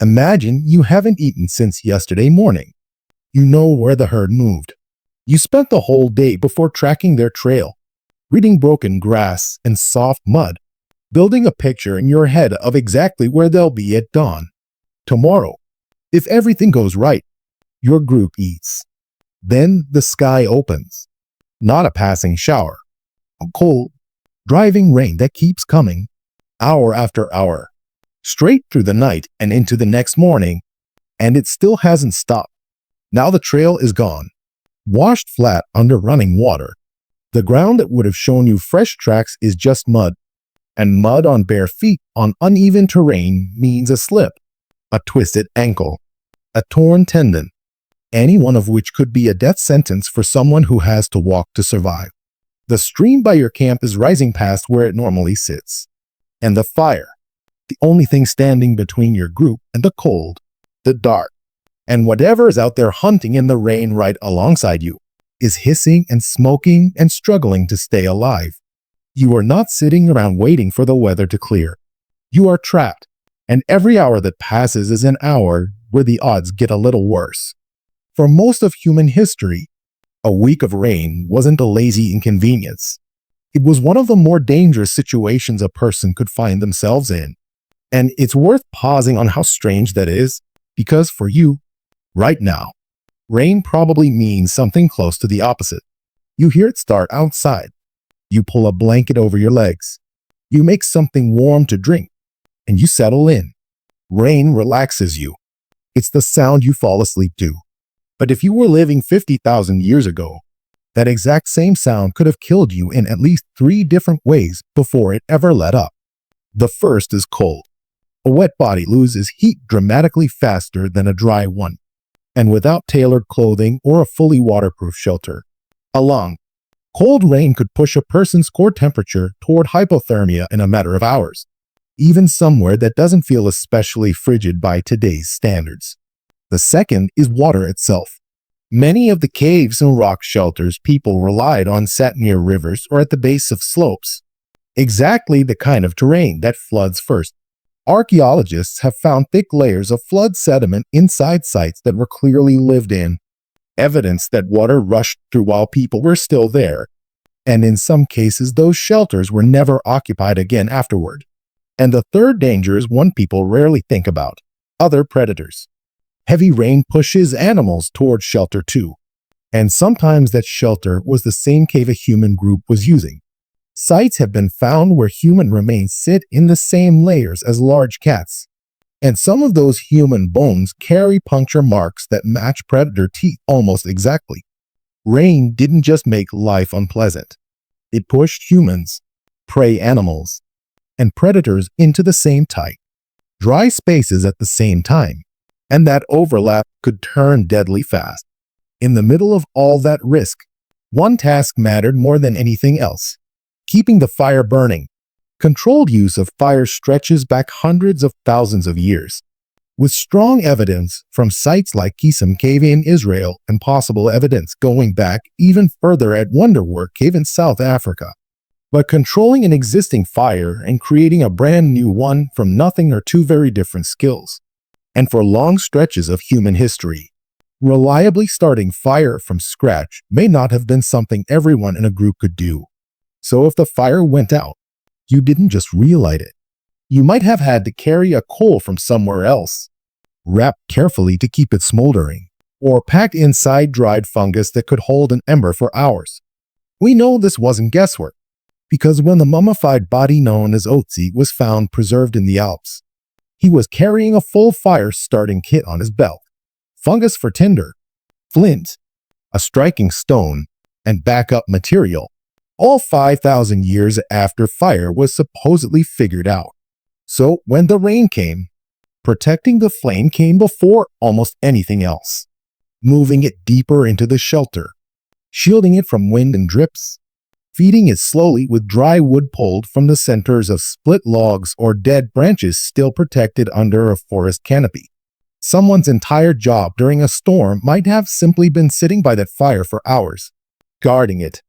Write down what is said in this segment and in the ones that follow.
Imagine you haven't eaten since yesterday morning. You know where the herd moved. You spent the whole day before tracking their trail, reading broken grass and soft mud, building a picture in your head of exactly where they'll be at dawn. Tomorrow, if everything goes right, your group eats. Then the sky opens. Not a passing shower. A cold, driving rain that keeps coming, hour after hour, straight through the night and into the next morning, and it still hasn't stopped. Now the trail is gone, washed flat under running water. The ground that would have shown you fresh tracks is just mud, and mud on bare feet on uneven terrain means a slip, a twisted ankle, a torn tendon, any one of which could be a death sentence for someone who has to walk to survive. The stream by your camp is rising past where it normally sits. And the fire, the only thing standing between your group and the cold, the dark, and whatever is out there hunting in the rain right alongside you, is hissing and smoking and struggling to stay alive. You are not sitting around waiting for the weather to clear. You are trapped, and every hour that passes is an hour where the odds get a little worse. For most of human history, a week of rain wasn't a lazy inconvenience. It was one of the more dangerous situations a person could find themselves in. And it's worth pausing on how strange that is, because for you, right now, rain probably means something close to the opposite. You hear it start outside. You pull a blanket over your legs. You make something warm to drink, and you settle in. Rain relaxes you. It's the sound you fall asleep to. But if you were living 50,000 years ago, that exact same sound could have killed you in at least 3 different ways before it ever let up. The first is cold. A wet body loses heat dramatically faster than a dry one, and without tailored clothing or a fully waterproof shelter. Along, cold rain could push a person's core temperature toward hypothermia in a matter of hours, even somewhere that doesn't feel especially frigid by today's standards. The second is water itself. Many of the caves and rock shelters people relied on sat near rivers or at the base of slopes. Exactly the kind of terrain that floods first. Archaeologists have found thick layers of flood sediment inside sites that were clearly lived in, evidence that water rushed through while people were still there, and in some cases those shelters were never occupied again afterward. And the third danger is one people rarely think about: other predators. Heavy rain pushes animals towards shelter too, and sometimes that shelter was the same cave a human group was using. Sites have been found where human remains sit in the same layers as large cats, and some of those human bones carry puncture marks that match predator teeth almost exactly. Rain didn't just make life unpleasant. It pushed humans, prey animals, and predators into the same tight, dry spaces at the same time. And that overlap could turn deadly fast. In the middle of all that risk, one task mattered more than anything else: keeping the fire burning. Controlled use of fire stretches back hundreds of thousands of years, with strong evidence from sites like Qesem Cave in Israel and possible evidence going back even further at Wonderwerk Cave in South Africa. But controlling an existing fire and creating a brand new one from nothing are 2 very different skills. And for long stretches of human history, reliably starting fire from scratch may not have been something everyone in a group could do. So if the fire went out, you didn't just relight it. You might have had to carry a coal from somewhere else, wrapped carefully to keep it smoldering, or packed inside dried fungus that could hold an ember for hours. We know this wasn't guesswork, because when the mummified body known as Ötzi was found preserved in the Alps, he was carrying a full fire-starting kit on his belt: fungus for tinder, flint, a striking stone, and backup material, all 5,000 years after fire was supposedly figured out. So when the rain came, protecting the flame came before almost anything else, moving it deeper into the shelter, shielding it from wind and drips, feeding it slowly with dry wood pulled from the centers of split logs or dead branches still protected under a forest canopy. Someone's entire job during a storm might have simply been sitting by that fire for hours, guarding it,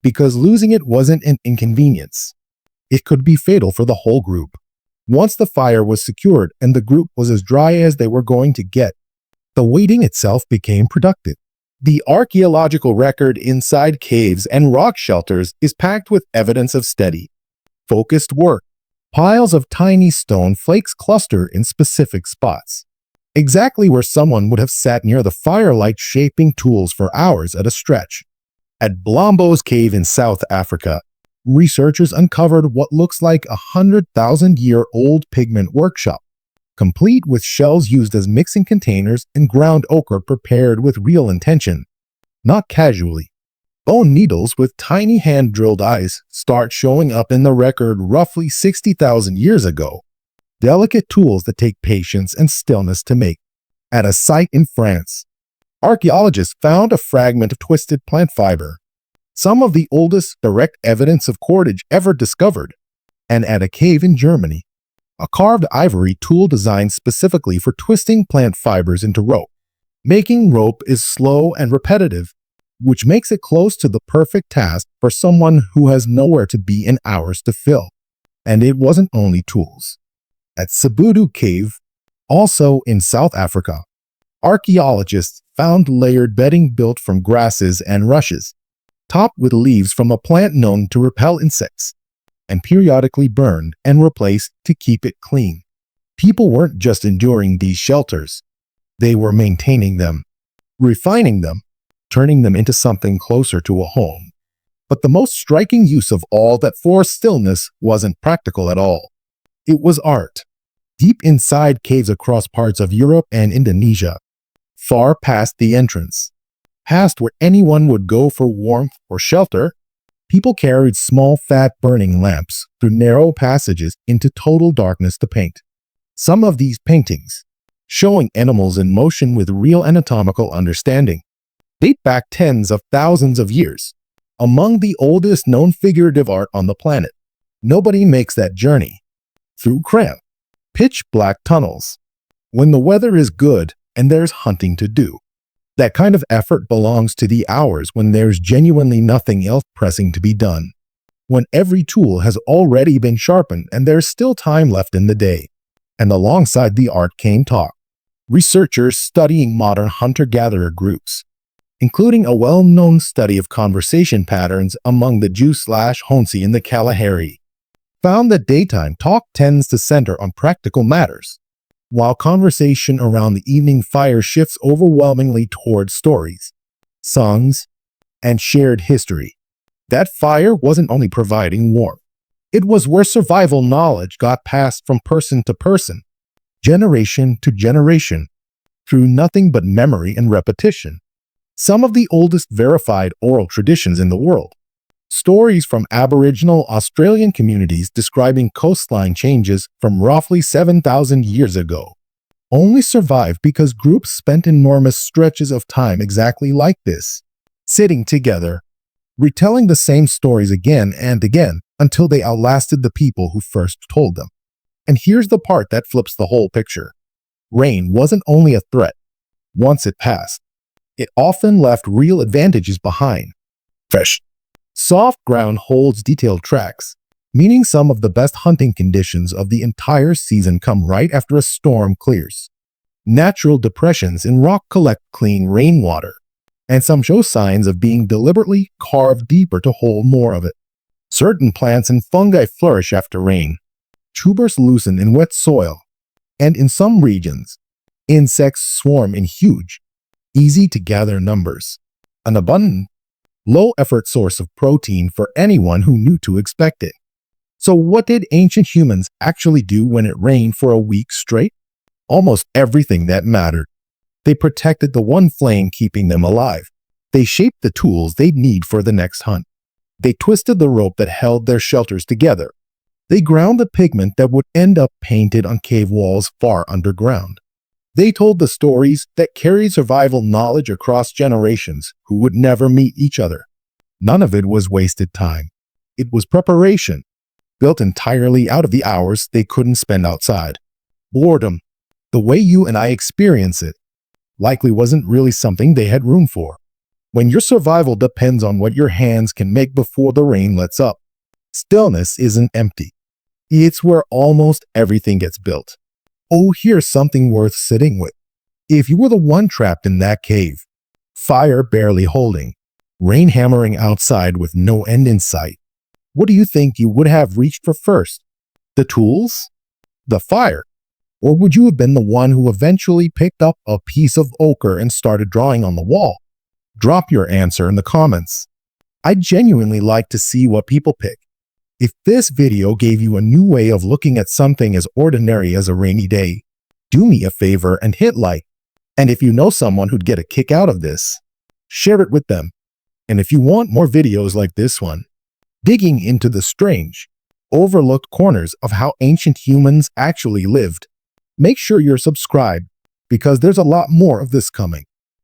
because losing it wasn't an inconvenience. It could be fatal for the whole group. Once the fire was secured and the group was as dry as they were going to get, the waiting itself became productive. The archaeological record inside caves and rock shelters is packed with evidence of steady, focused work. Piles of tiny stone flakes cluster in specific spots, exactly where someone would have sat near the firelight shaping tools for hours at a stretch. At Blombos Cave in South Africa, researchers uncovered what looks like a 100,000-year-old pigment workshop, complete with shells used as mixing containers and ground ochre prepared with real intention, not casually. Bone needles with tiny hand-drilled eyes start showing up in the record roughly 60,000 years ago. Delicate tools that take patience and stillness to make. At a site in France, archaeologists found a fragment of twisted plant fiber, some of the oldest direct evidence of cordage ever discovered. And at a cave in Germany, a carved ivory tool designed specifically for twisting plant fibers into rope. Making rope is slow and repetitive, which makes it close to the perfect task for someone who has nowhere to be in hours to fill. And it wasn't only tools. At Ötzi Cave, also in South Africa, archaeologists found layered bedding built from grasses and rushes, topped with leaves from a plant known to repel insects, and periodically burned and replaced to keep it clean. People weren't just enduring these shelters. They were maintaining them, refining them, turning them into something closer to a home. But the most striking use of all that forced stillness wasn't practical at all. It was art. Deep inside caves across parts of Europe and Indonesia, far past the entrance, past where anyone would go for warmth or shelter, people carried small fat burning lamps through narrow passages into total darkness to paint. Some of these paintings, showing animals in motion with real anatomical understanding, date back tens of thousands of years. Among the oldest known figurative art on the planet, nobody makes that journey through cramped, pitch-black tunnels when the weather is good and there's hunting to do. That kind of effort belongs to the hours when there's genuinely nothing else pressing to be done, when every tool has already been sharpened and there's still time left in the day. And alongside the art came talk. Researchers studying modern hunter-gatherer groups, including a well-known study of conversation patterns among the Jew/Honsi in the Kalahari, found that daytime talk tends to center on practical matters, while conversation around the evening fire shifts overwhelmingly toward stories, songs, and shared history. That fire wasn't only providing warmth. It was where survival knowledge got passed from person to person, generation to generation, through nothing but memory and repetition. Some of the oldest verified oral traditions in the world. Stories from Aboriginal Australian communities describing coastline changes from roughly 7,000 years ago only survive because groups spent enormous stretches of time exactly like this, sitting together, retelling the same stories again and again until they outlasted the people who first told them. And here's the part that flips the whole picture. Rain wasn't only a threat. Once it passed, it often left real advantages behind. Fresh, soft ground holds detailed tracks, meaning some of the best hunting conditions of the entire season come right after a storm clears. Natural depressions in rock collect clean rainwater, and some show signs of being deliberately carved deeper to hold more of it. Certain plants and fungi flourish after rain. Tubers loosen in wet soil, and in some regions, insects swarm in huge, easy-to-gather numbers. An abundant, low-effort source of protein for anyone who knew to expect it. So what did ancient humans actually do when it rained for a week straight? Almost everything that mattered. They protected the one flame keeping them alive. They shaped the tools they'd need for the next hunt. They twisted the rope that held their shelters together. They ground the pigment that would end up painted on cave walls far underground. They told the stories that carried survival knowledge across generations who would never meet each other. None of it was wasted time. It was preparation, built entirely out of the hours they couldn't spend outside. Boredom, the way you and I experience it, likely wasn't really something they had room for. When your survival depends on what your hands can make before the rain lets up, stillness isn't empty. It's where almost everything gets built. Oh, here's something worth sitting with. If you were the one trapped in that cave, fire barely holding, rain hammering outside with no end in sight, what do you think you would have reached for first? The tools? The fire? Or would you have been the one who eventually picked up a piece of ochre and started drawing on the wall? Drop your answer in the comments. I genuinely like to see what people pick. If this video gave you a new way of looking at something as ordinary as a rainy day, do me a favor and hit like. And if you know someone who'd get a kick out of this, share it with them. And if you want more videos like this one, digging into the strange, overlooked corners of how ancient humans actually lived, make sure you're subscribed because there's a lot more of this coming.